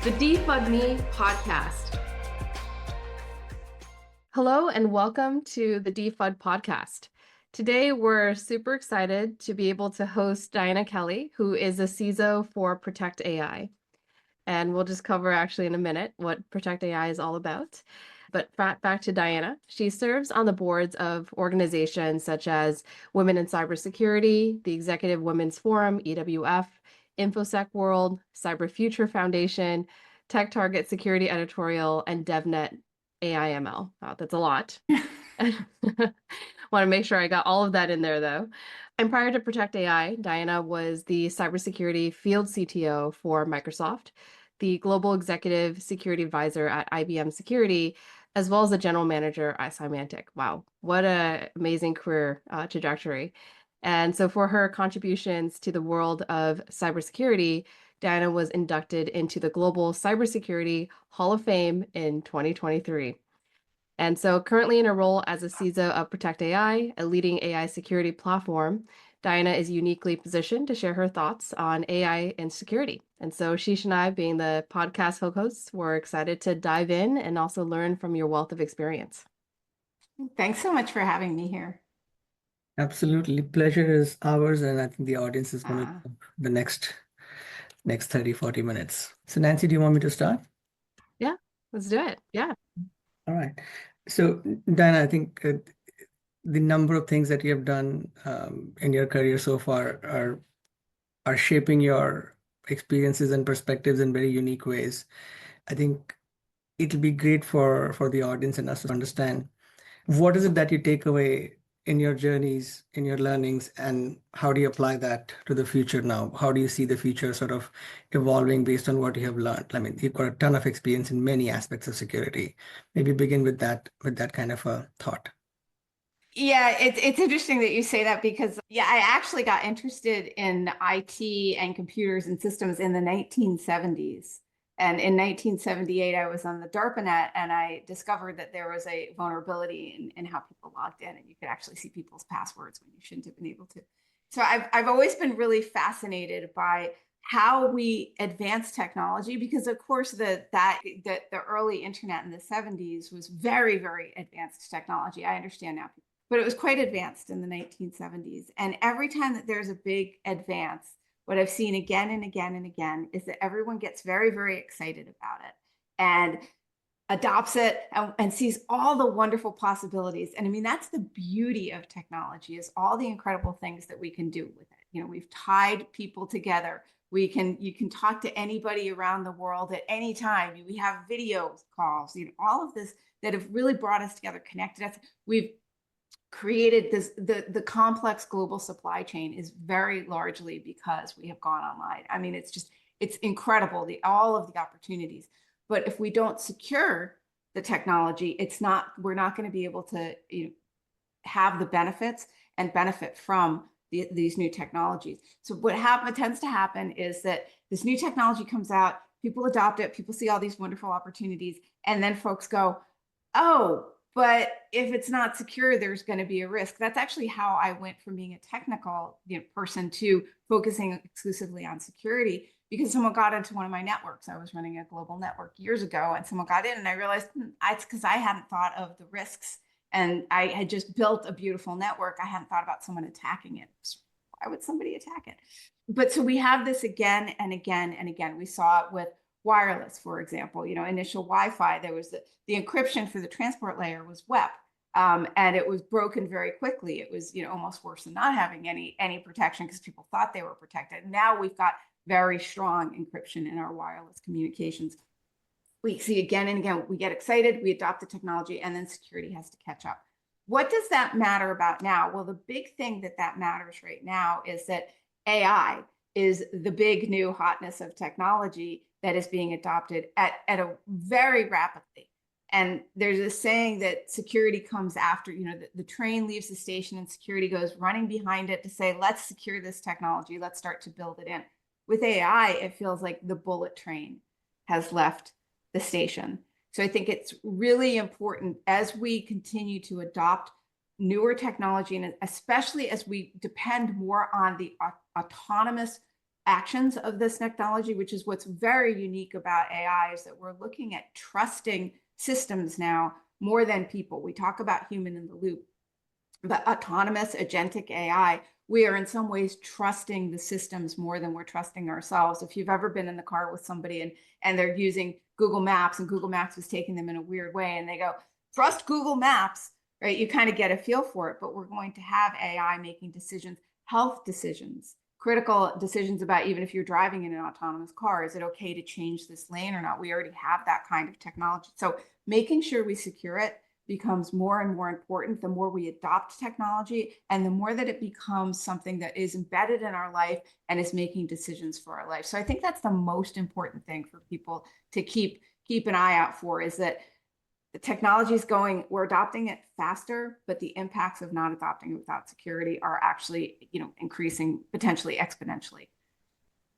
the DeFUD Podcast. Hello and welcome to the DeFUD Podcast. Today, we're super excited to be able to host Diana Kelley, who is a CISO for Protect AI. And we'll just cover actually in a minute what Protect AI is all about. But back to Diana. She serves on the boards of organizations such as Women in Cybersecurity, the Executive Women's Forum, EWF, InfoSec World, Cyber Future Foundation, Tech Target Security Editorial, and DevNet AIML. Wow, that's a lot. Want to make sure I got all of that in there, though. And prior to Protect AI, Diana was the cybersecurity field CTO for Microsoft, the global executive security advisor at IBM Security, as well as the general manager at Symantec. Wow, what an amazing career trajectory. And so for her contributions to the world of cybersecurity, Diana was inducted into the Global Cybersecurity Hall of Fame in 2023. And so currently in a role as a CISO of Protect AI, a leading AI security platform, Diana is uniquely positioned to share her thoughts on AI and security. And so Ashish and I, being the podcast hosts, we're excited to dive in and also learn from your wealth of experience. Thanks so much for having me here. Absolutely. Pleasure is ours, and I think the audience is going to the next 30, 40 minutes. So Nancy, do you want me to start? Yeah, let's do it. Yeah. All right. So Diana, I think the number of things that you have done in your career so far are shaping your experiences and perspectives in very unique ways. I think it'll be great for the audience and us to understand what is it that you take away in your journeys, in your learnings, and how do you apply that to the future now? How do you see the future sort of evolving based on what you have learned? I mean, you've got a ton of experience in many aspects of security. Maybe begin with that kind of a thought. Yeah, it's interesting that you say that because, I actually got interested in IT and computers and systems in the 1970s. And in 1978, I was on the DARPANET and I discovered that there was a vulnerability in how people logged in, and you could actually see people's passwords when you shouldn't have been able to. So I've always been really fascinated by how we advance technology, because of course the early internet in the 70s was very, very advanced technology. I understand now, but it was quite advanced in the 1970s. And every time that there's a big advance, what I've seen again and again and again is that everyone gets very, very excited about it and adopts it and sees all the wonderful possibilities. And I mean, that's the beauty of technology, is all the incredible things that we can do with it. You know, we've tied people together. You can talk to anybody around the world at any time. We have video calls, all of this that have really brought us together, connected us. We've created this, the complex global supply chain is very largely because we have gone online. I mean, it's incredible, all of the opportunities. But if we don't secure the technology, we're not going to be able to have the benefits and benefit from these new technologies. So what tends to happen is that this new technology comes out, people adopt it, people see all these wonderful opportunities, and then folks go, oh, but if it's not secure, there's going to be a risk. That's actually how I went from being a technical person to focusing exclusively on security, because someone got into one of my networks. I was running a global network years ago, and someone got in, and I realized it's because I hadn't thought of the risks, and I had just built a beautiful network. I hadn't thought about someone attacking it. Why would somebody attack it? But so we have this again and again and again. We saw it with wireless, for example. Initial Wi-Fi, there was the encryption for the transport layer was WEP, and it was broken very quickly. It was almost worse than not having any protection, because people thought they were protected. Now we've got very strong encryption in our wireless communications. We see again and again, we get excited, we adopt the technology, and then security has to catch up. What does that matter about now? Well, the big thing that matters right now is that AI is the big new hotness of technology that is being adopted at a very rapidly. And there's a saying that security comes after, the train leaves the station and security goes running behind it to say, let's secure this technology, let's start to build it in. With AI, it feels like the bullet train has left the station. So I think it's really important as we continue to adopt newer technology, and especially as we depend more on the autonomous actions of this technology, which is what's very unique about AI, is that we're looking at trusting systems now more than people. We talk about human in the loop, but autonomous agentic AI, we are in some ways trusting the systems more than we're trusting ourselves. If you've ever been in the car with somebody and they're using Google Maps and Google Maps is taking them in a weird way and they go, trust Google Maps, right? You kind of get a feel for it, but we're going to have AI making decisions, health decisions, critical decisions about even if you're driving in an autonomous car, is it okay to change this lane or not? We already have that kind of technology. So making sure we secure it becomes more and more important the more we adopt technology and the more that it becomes something that is embedded in our life and is making decisions for our life. So I think that's the most important thing for people to keep an eye out for, is that the technology is going, we're adopting it faster, but the impacts of not adopting it without security are actually, increasing potentially exponentially,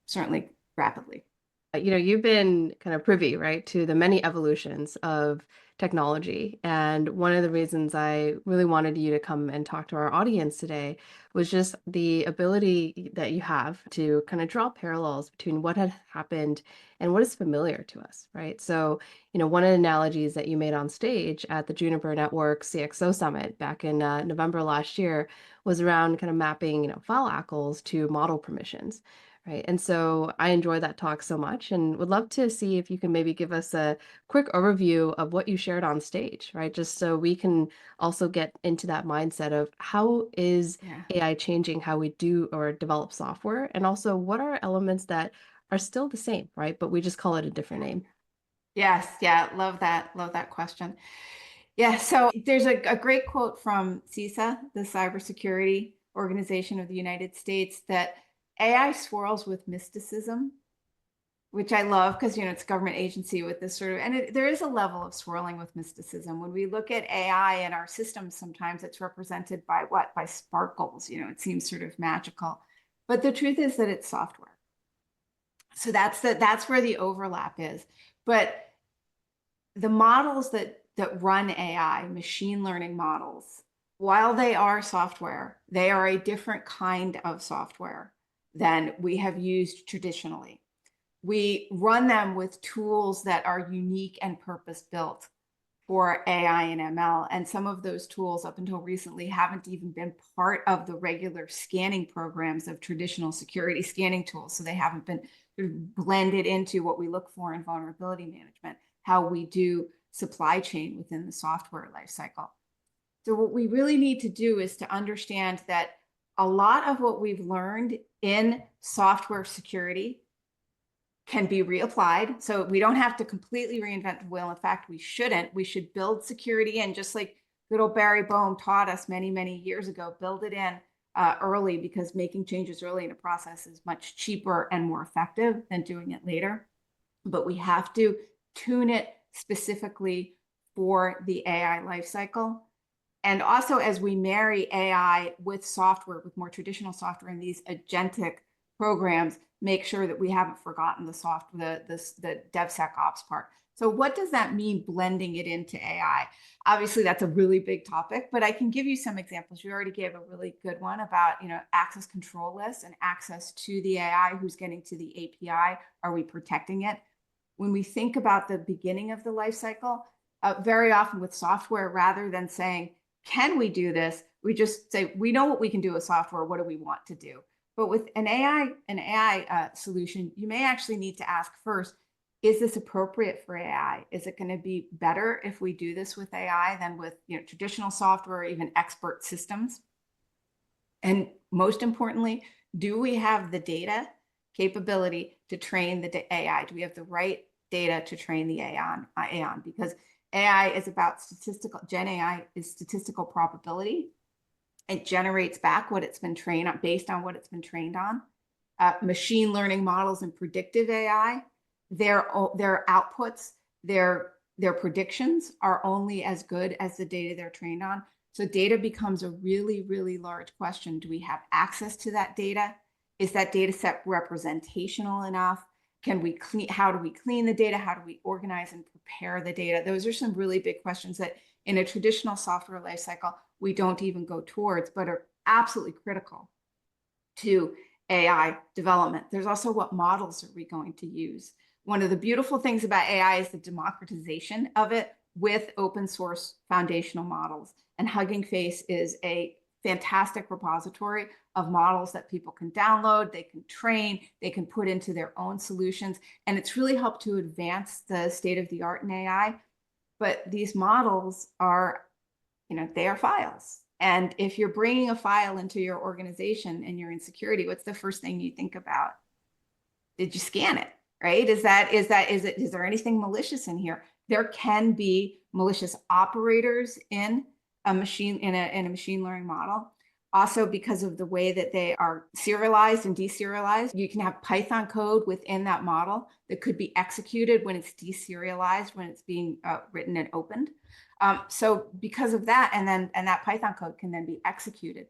certainly rapidly. You've been kind of privy, right, to the many evolutions of technology. And one of the reasons I really wanted you to come and talk to our audience today was just the ability that you have to kind of draw parallels between what had happened and what is familiar to us, right? So, one of the analogies that you made on stage at the Juniper Network CXO Summit back in November last year was around kind of mapping, file ACLs to model permissions. Right. And so I enjoyed that talk so much and would love to see if you can maybe give us a quick overview of what you shared on stage, right? Just so we can also get into that mindset of how is AI changing how we do or develop software, and also what are elements that are still the same, right? But we just call it a different name. Yes. Yeah. Love that question. Yeah. So there's a great quote from CISA, the Cybersecurity Organization of the United States, that AI swirls with mysticism, which I love because, it's a government agency with this sort of, and there is a level of swirling with mysticism. When we look at AI in our systems, sometimes it's represented by what? By sparkles, it seems sort of magical. But the truth is that it's software. So that's where the overlap is. But the models that run AI, machine learning models, while they are software, they are a different kind of software than we have used traditionally. We run them with tools that are unique and purpose-built for AI and ML. And some of those tools up until recently haven't even been part of the regular scanning programs of traditional security scanning tools. So they haven't been sort of blended into what we look for in vulnerability management, how we do supply chain within the software lifecycle. So what we really need to do is to understand that a lot of what we've learned in software security can be reapplied. So we don't have to completely reinvent the wheel. In fact, we shouldn't. We should build security in, just like good old Barry Boehm taught us many, many years ago, build it in early, because making changes early in a process is much cheaper and more effective than doing it later. But we have to tune it specifically for the AI lifecycle. And also, as we marry AI with software, with more traditional software in these agentic programs, make sure that we haven't forgotten the DevSecOps part. So what does that mean, blending it into AI? Obviously, that's a really big topic, but I can give you some examples. You already gave a really good one about, access control lists and access to the AI, who's getting to the API. Are we protecting it? When we think about the beginning of the life cycle, very often with software, rather than saying, can we do this? We just say, we know what we can do with software. What do we want to do? But with an AI solution, you may actually need to ask first, is this appropriate for AI? Is it going to be better if we do this with AI than with traditional software or even expert systems? And most importantly, do we have the data capability to train the AI? Do we have the right data to train the AI on? Because AI is about Gen AI is statistical probability. It generates back what it's been trained on, based on what it's been trained on. Machine learning models and predictive AI, their outputs, their predictions are only as good as the data they're trained on. So data becomes a really, really large question. Do we have access to that data? Is that data set representational enough? How do we clean the data? How do we organize and prepare the data? Those are some really big questions that in a traditional software lifecycle, we don't even go towards, but are absolutely critical to AI development. There's also what models are we going to use. One of the beautiful things about AI is the democratization of it with open source foundational models. And Hugging Face is a fantastic repository of models that people can download, they can train, they can put into their own solutions. And it's really helped to advance the state of the art in AI. But these models are, they are files. And if you're bringing a file into your organization and you're in security, what's the first thing you think about? Did you scan it? Right? Is there anything malicious in here? There can be malicious operators in a machine learning model. Also, because of the way that they are serialized and deserialized, you can have Python code within that model that could be executed when it's deserialized, when it's being written and opened. So because of that, and that Python code can then be executed.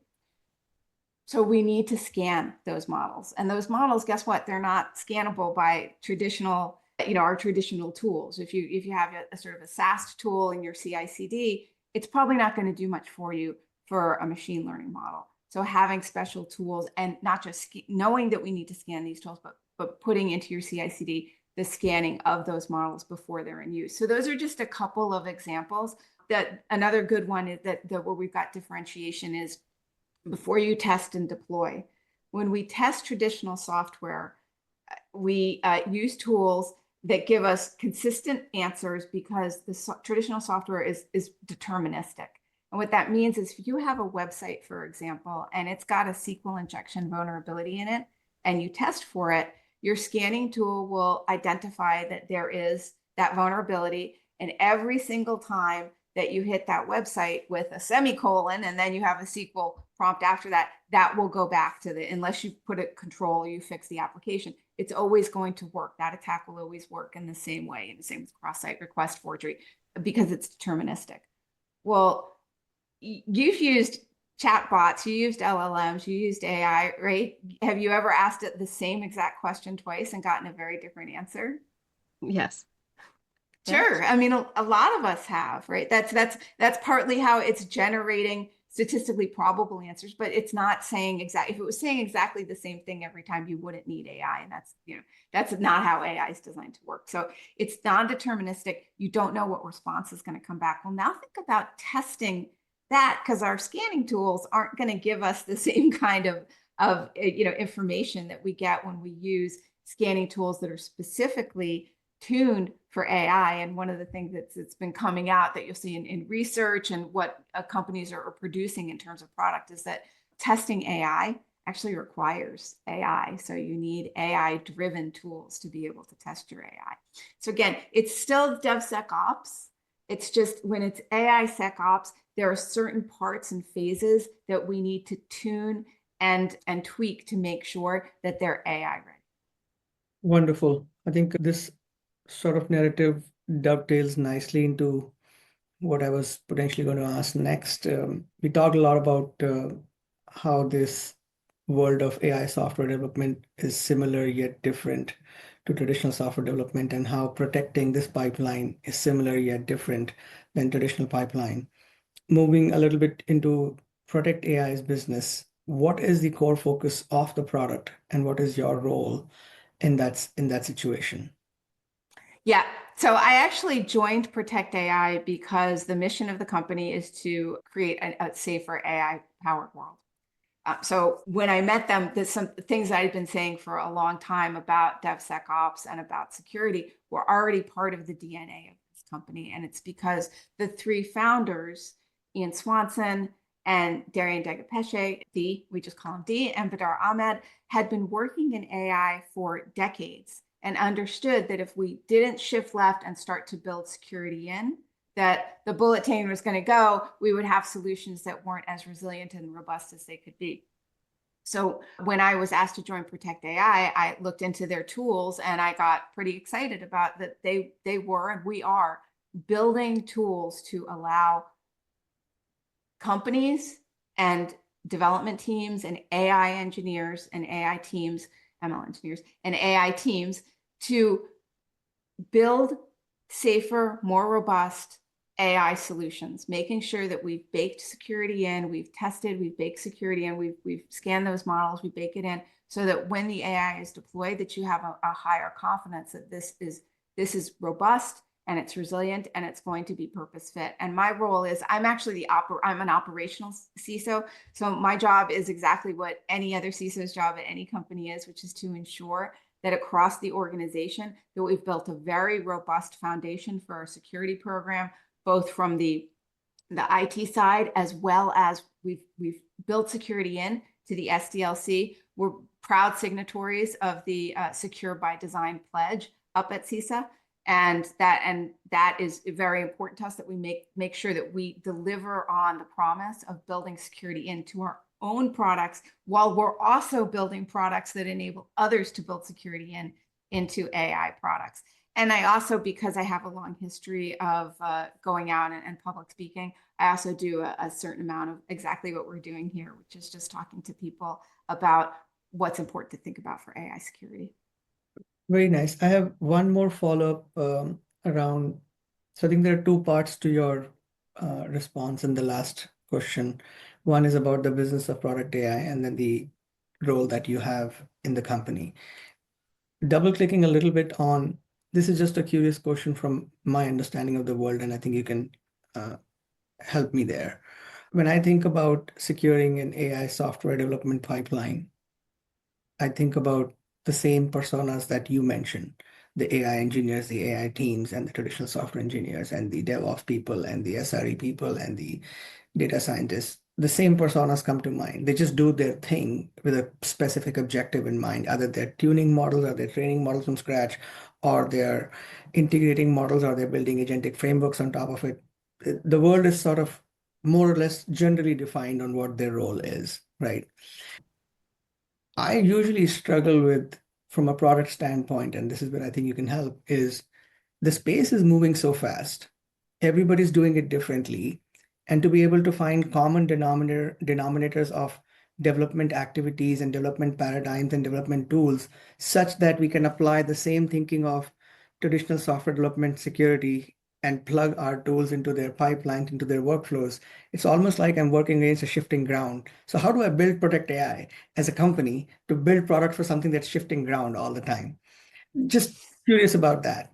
So we need to scan those models. And those models, guess what? They're not scannable by traditional, our traditional tools. If you have a sort of a SAST tool in your CI/CD, it's probably not going to do much for you for a machine learning model. So having special tools, and not just knowing that we need to scan these tools, but putting into your CI/CD the scanning of those models before they're in use. So those are just a couple of examples. That another good one is that where we've got differentiation is before you test and deploy. When we test traditional software, we use tools that give us consistent answers because the traditional software is deterministic. And what that means is if you have a website, for example, and it's got a SQL injection vulnerability in it, and you test for it, your scanning tool will identify that there is that vulnerability. And every single time that you hit that website with a semicolon, and then you have a SQL prompt after that, that will go back to unless you put a control, you fix the application, it's always going to work. That attack will always work in the same way, and the same with cross-site request forgery, because it's deterministic. Well, you've used chatbots, you used LLMs, you used AI, right? Have you ever asked it the same exact question twice and gotten a very different answer? Yes. Sure. I mean, a lot of us have, right? That's partly how it's generating statistically probable answers, but it's not saying exactly. If it was saying exactly the same thing every time, you wouldn't need AI, and that's not how AI is designed to work. So it's non-deterministic. You don't know what response is going to come back. Well, now think about testing that, because our scanning tools aren't going to give us the same kind of information that we get when we use scanning tools that are specifically tuned for AI. And one of the things that's been coming out that you'll see in research and what companies are producing in terms of product is that testing AI actually requires AI. So you need AI-driven tools to be able to test your AI. So again, it's still DevSecOps. It's just when it's AI SecOps, there are certain parts and phases that we need to tune and tweak to make sure that they're AI ready. Wonderful. I think this sort of narrative dovetails nicely into what I was potentially going to ask next. We talked a lot about how this world of AI software development is similar yet different to traditional software development, and how protecting this pipeline is similar yet different than traditional pipeline. Moving a little bit into Protect AI's business, what is the core focus of the product, and what is your role in that situation? Yeah. So I actually joined Protect AI because the mission of the company is to create a safer AI-powered world. So when I met them, there's some things I'd been saying for a long time about DevSecOps and about security were already part of the DNA of this company. And it's because the three founders, Ian Swanson and Darian Degapeshe, we just call him D, and Badar Ahmed, had been working in AI for decades and understood that if we didn't shift left and start to build security in, that the bullet train was going to go, we would have solutions that weren't as resilient and robust as they could be. So when I was asked to join Protect AI, I looked into their tools and I got pretty excited about that they were, and we are, building tools to allow companies and development teams and AI engineers and AI teams, ML engineers and AI teams to build safer, more robust AI solutions, making sure that we've baked security in, we've tested, we've baked security in, we've scanned those models, we bake it in so that when the AI is deployed, that you have a higher confidence that this is robust and it's resilient and it's going to be purpose fit. And my role is I'm actually I'm an operational CISO. So my job is exactly what any other CISO's job at any company is, which is to ensure that across the organization that we've built a very robust foundation for our security program, both from the IT side, as well as we've built security in to the SDLC. We're proud signatories of the Secure by Design pledge up at CISA. And that is very important to us, that we make sure that we deliver on the promise of building security into our own products, while we're also building products that enable others to build security into AI products. And I also, because I have a long history of going out and public speaking, I also do a certain amount of exactly what we're doing here, which is just talking to people about what's important to think about for AI security. Very nice. I have one more follow-up around. So I think there are two parts to your response in the last question. One is about the business of product AI, and then the role that you have in the company. Double clicking a little bit on this is just a curious question from my understanding of the world, and I think you can help me there. When I think about securing an AI software development pipeline, I think about the same personas that you mentioned, the AI engineers, the AI teams, and the traditional software engineers, and the DevOps people, and the SRE people, and the data scientists. The same personas come to mind. They just do their thing with a specific objective in mind. Either they're tuning models, or they're training models from scratch, or they're integrating models, or they're building agentic frameworks on top of it. The world is sort of more or less generally defined on what their role is, right? I usually struggle with, from a product standpoint, and this is where I think you can help, is the space is moving so fast. Everybody's doing it differently. And to be able to find common denominators of development activities and development paradigms and development tools, such that we can apply the same thinking of traditional software development security and plug our tools into their pipelines, into their workflows. It's almost like I'm working against a shifting ground. So how do I build Protect AI as a company to build product for something that's shifting ground all the time? Just curious about that.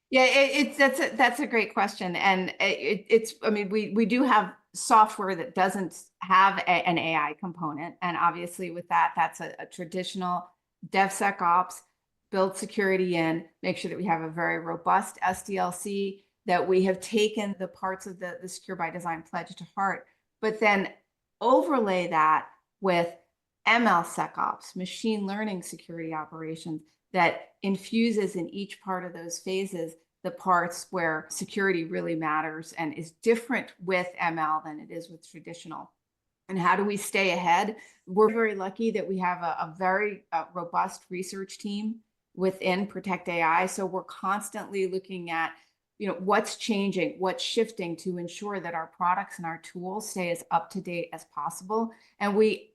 Yeah, that's a great question, and it's I mean we do have software that doesn't have an AI component, and obviously with that, that's a traditional DevSecOps, build security in, make sure that we have a very robust SDLC, that we have taken the parts of the Secure by Design pledge to heart, but then overlay that with ML SecOps, machine learning security operations, that infuses in each part of those phases the parts where security really matters and is different with ML than it is with traditional. And how do we stay ahead? We're very lucky that we have a very robust research team within Protect AI. So we're constantly looking at, what's changing, what's shifting, to ensure that our products and our tools stay as up to date as possible. And we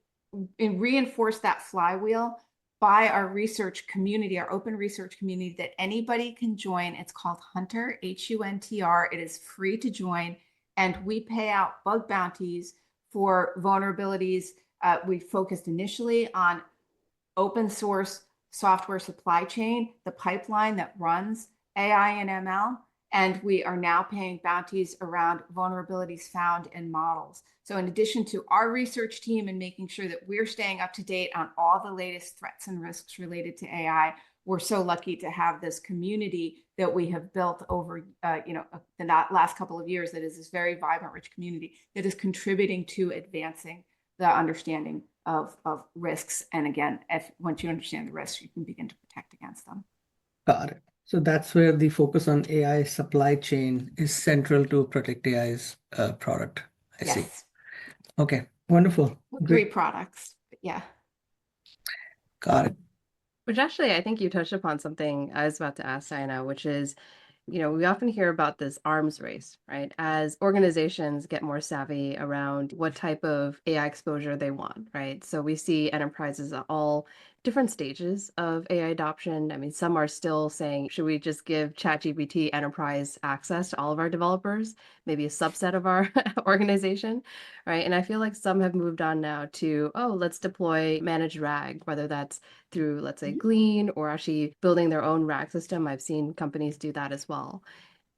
reinforce that flywheel by our research community, our open research community that anybody can join. It's called Hunter, HUNTR. It is free to join. And we pay out bug bounties for vulnerabilities. We focused initially on open source software supply chain, the pipeline that runs AI and ML. And we are now paying bounties around vulnerabilities found in models. So in addition to our research team and making sure that we're staying up to date on all the latest threats and risks related to AI, we're so lucky to have this community that we have built over the last couple of years, that is this very vibrant, rich community that is contributing to advancing the understanding of risks. And again, once you understand the risks, you can begin to protect against them. Got it. So that's where the focus on AI supply chain is central to Protect AI's product. I see. Yes. Okay, wonderful. 3 products. But yeah. Got it. Which actually, I think you touched upon something I was about to ask, Diana, which is, we often hear about this arms race, right? As organizations get more savvy around what type of AI exposure they want, right? So we see enterprises at all different stages of AI adoption. I mean, some are still saying, should we just give ChatGPT enterprise access to all of our developers, maybe a subset of our organization, right? And I feel like some have moved on now to, oh, let's deploy managed RAG, whether that's through, let's say, Glean or actually building their own RAG system. I've seen companies do that as well.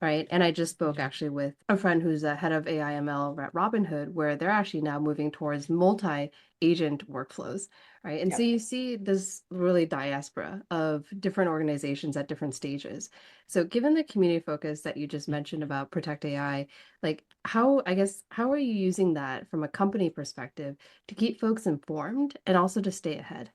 Right. And I just spoke actually with a friend who's a head of AI ML at Robinhood, where they're actually now moving towards multi-agent workflows. Right. And so you see this really diaspora of different organizations at different stages. So given the community focus that you just mentioned about Protect AI, like how are you using that from a company perspective to keep folks informed and also to stay ahead?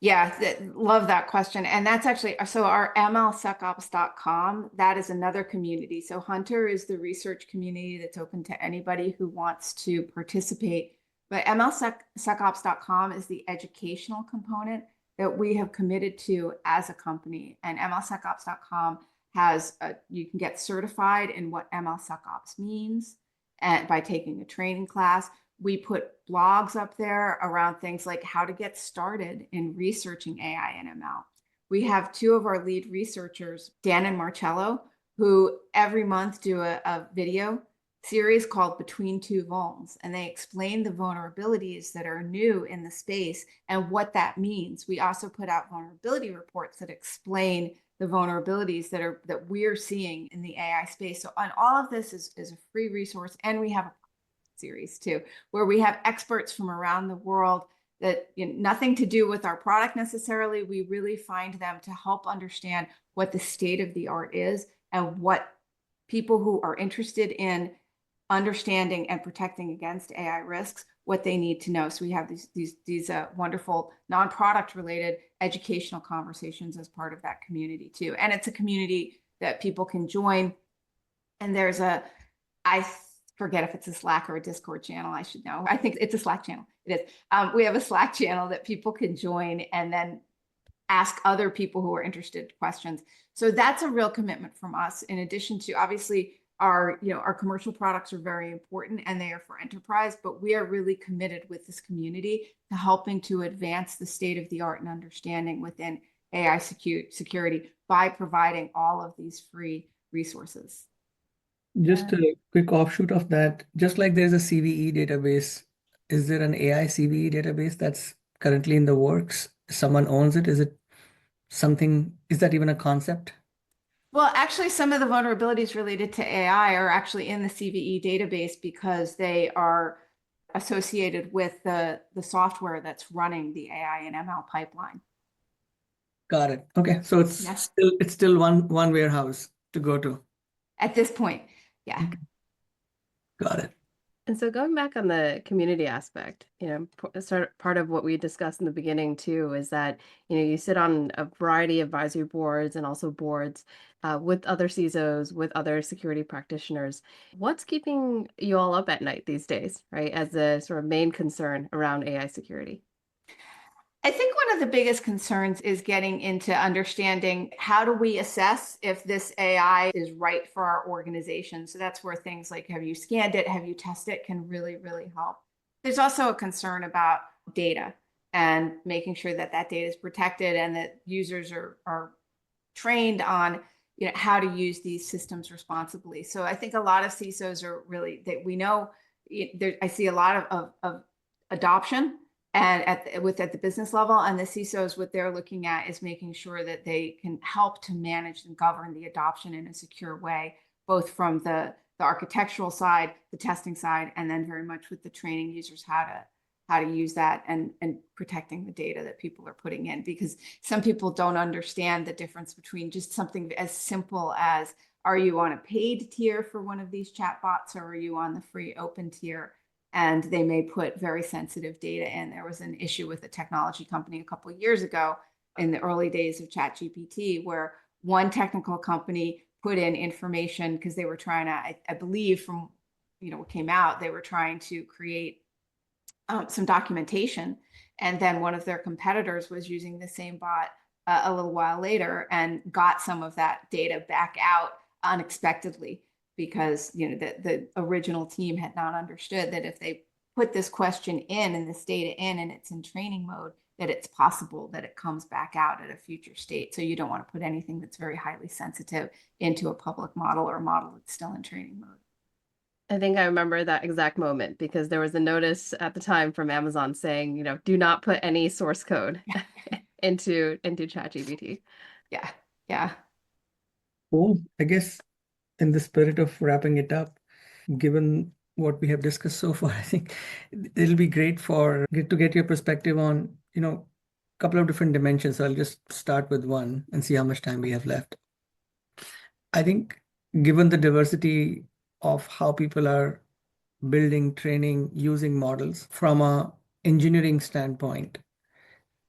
Yeah, love that question. And that's actually, so our mlsecops.com, that is another community. So Hunter is the research community that's open to anybody who wants to participate. But mlsecops.com is the educational component that we have committed to as a company. And mlsecops.com has, you can get certified in what mlsecops means and by taking a training class. We put blogs up there around things like how to get started in researching AI and ML. We have two of our lead researchers, Dan and Marcello, who every month do a video series called Between Two Vulns, and they explain the vulnerabilities that are new in the space and what that means. We also put out vulnerability reports that explain the vulnerabilities that we're seeing in the AI space. So on all of this is a free resource, and we have a series too, where we have experts from around the world that, you know, nothing to do with our product necessarily. We really find them to help understand what the state of the art is and what people who are interested in understanding and protecting against AI risks, what they need to know. So we have these wonderful non-product related educational conversations as part of that community too. And it's a community that people can join. And there's I forget if it's a Slack or a Discord channel. I should know. I think it's a Slack channel. It is. We have a Slack channel that people can join and then ask other people who are interested questions. So that's a real commitment from us. In addition to, obviously, our commercial products are very important and they are for enterprise, but we are really committed with this community to helping to advance the state of the art and understanding within AI security by providing all of these free resources. Just a quick offshoot of that, just like there's a CVE database, is there an AI CVE database that's currently in the works? Someone owns it? Is that even a concept? Well, actually, some of the vulnerabilities related to AI are actually in the CVE database because they are associated with the software that's running the AI and ML pipeline. Got it. Okay, so it's still one warehouse to go to. At this point, yeah. Okay. Got it. And so going back on the community aspect, part of what we discussed in the beginning too is that, you sit on a variety of advisory boards and also boards with other CISOs, with other security practitioners. What's keeping you all up at night these days, right, as the sort of main concern around AI security? I think one of the biggest concerns is getting into understanding how do we assess if this AI is right for our organization. So that's where things like, have you scanned it? Have you tested it? Can really, really help. There's also a concern about data and making sure that that data is protected and that users are trained on how to use these systems responsibly. So I think a lot of CISOs are really, that we know, I see a lot of adoption and at the business level, and the CISOs, what they're looking at is making sure that they can help to manage and govern the adoption in a secure way, both from the architectural side, the testing side, and then very much with the training users how to use that and protecting the data that people are putting in. Because some people don't understand the difference between just something as simple as, are you on a paid tier for one of these chatbots or are you on the free open tier? And they may put very sensitive data in. There was an issue with a technology company a couple of years ago in the early days of ChatGPT, where one technical company put in information because they were trying to, I believe from what came out, they were trying to create some documentation. And then one of their competitors was using the same bot a little while later and got some of that data back out unexpectedly, because the original team had not understood that if they put this question in and this data in and it's in training mode, that it's possible that it comes back out at a future state. So you don't want to put anything that's very highly sensitive into a public model or a model that's still in training mode. I think I remember that exact moment because there was a notice at the time from Amazon saying, do not put any source code into ChatGPT. Yeah. Yeah. Cool. I guess in the spirit of wrapping it up, given what we have discussed so far, I think it'll be great to get your perspective on, a couple of different dimensions. So I'll just start with one and see how much time we have left. I think given the diversity of how people are building, training, using models from a engineering standpoint,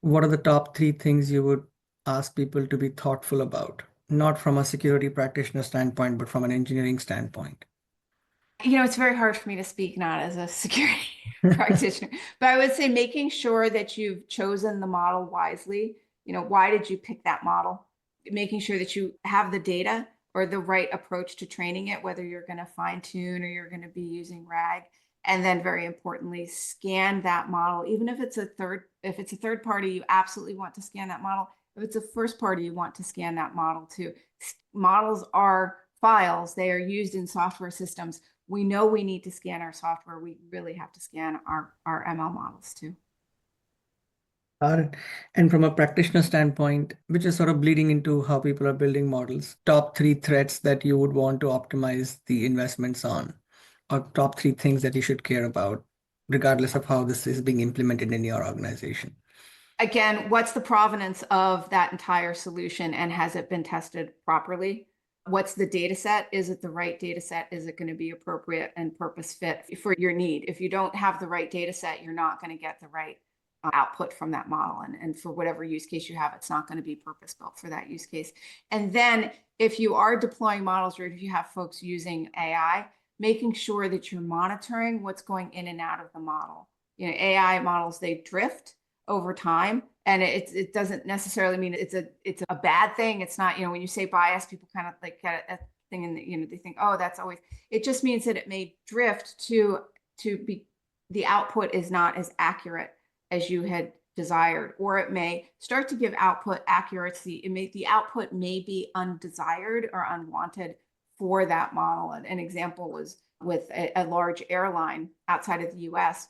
what are the top 3 things you would ask people to be thoughtful about? Not from a security practitioner standpoint, but from an engineering standpoint. It's very hard for me to speak not as a security practitioner, but I would say making sure that you've chosen the model wisely. Why did you pick that model? Making sure that you have the data or the right approach to training it, whether you're going to fine tune or you're going to be using RAG. And then very importantly, scan that model. Even if it's a third party, you absolutely want to scan that model. If it's a first party, you want to scan that model too. Models are files. They are used in software systems. We know we need to scan our software. We really have to scan our ML models too. Got it. And from a practitioner standpoint, which is sort of bleeding into how people are building models, top 3 threats that you would want to optimize the investments on, or top 3 things that you should care about, regardless of how this is being implemented in your organization. Again, what's the provenance of that entire solution and has it been tested properly? What's the data set? Is it the right data set? Is it going to be appropriate and purpose fit for your need? If you don't have the right data set, you're not going to get the right output from that model. And for whatever use case you have, it's not going to be purpose built for that use case. And then if you are deploying models or if you have folks using AI, making sure that you're monitoring what's going in and out of the model. AI models, they drift over time, and it doesn't necessarily mean it's a bad thing. It's not, when you say bias, people kind of like get a thing and they think, oh, that's always, it just means that it may drift to be, the output is not as accurate as you had desired, or it may start to give output accuracy. The output may be undesired or unwanted for that model. An example was with a large airline outside of the US.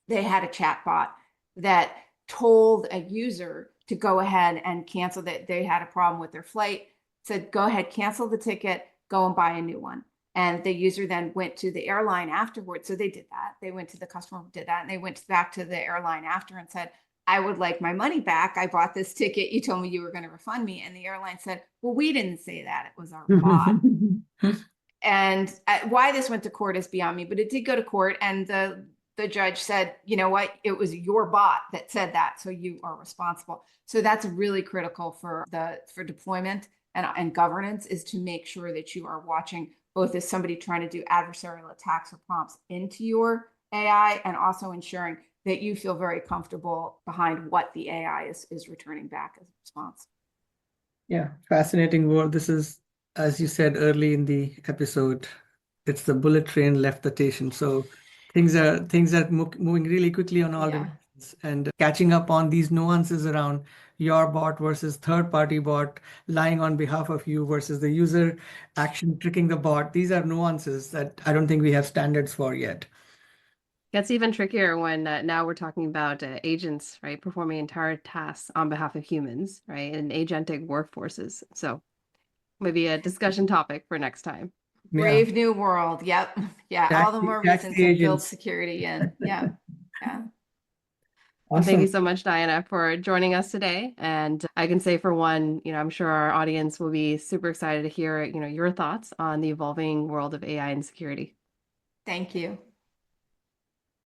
They had a chatbot that told a user to go ahead and cancel, that they had a problem with their flight, said, go ahead, cancel the ticket, go and buy a new one. And the user then went to the airline afterwards. So they did that. They went to the customer who did that. And they went back to the airline after and said, I would like my money back. I bought this ticket. You told me you were going to refund me. And the airline said, well, we didn't say that. It was our bot. And why this went to court is beyond me, but it did go to court. And the judge said, you know what, it was your bot that said that. So you are responsible. So that's really critical for deployment and governance, is to make sure that you are watching both as somebody trying to do adversarial attacks or prompts into your AI, and also ensuring that you feel very comfortable behind what the AI is returning back as a response. Yeah, fascinating world. This is, as you said early in the episode, it's the bullet train left the station. So things are moving really quickly on all dimensions, and catching up on these nuances around your bot versus third-party bot lying on behalf of you versus the user action tricking the bot. These are nuances that I don't think we have standards for yet. Gets even trickier when now we're talking about agents, right, performing entire tasks on behalf of humans, right, and agentic workforces. So maybe a discussion topic for next time. Brave new world. Yep. Yeah. All the more reason to build security in. Yeah. Yeah. Awesome. Thank you so much, Diana, for joining us today. And I can say for one, I'm sure our audience will be super excited to hear, your thoughts on the evolving world of AI and security. Thank you.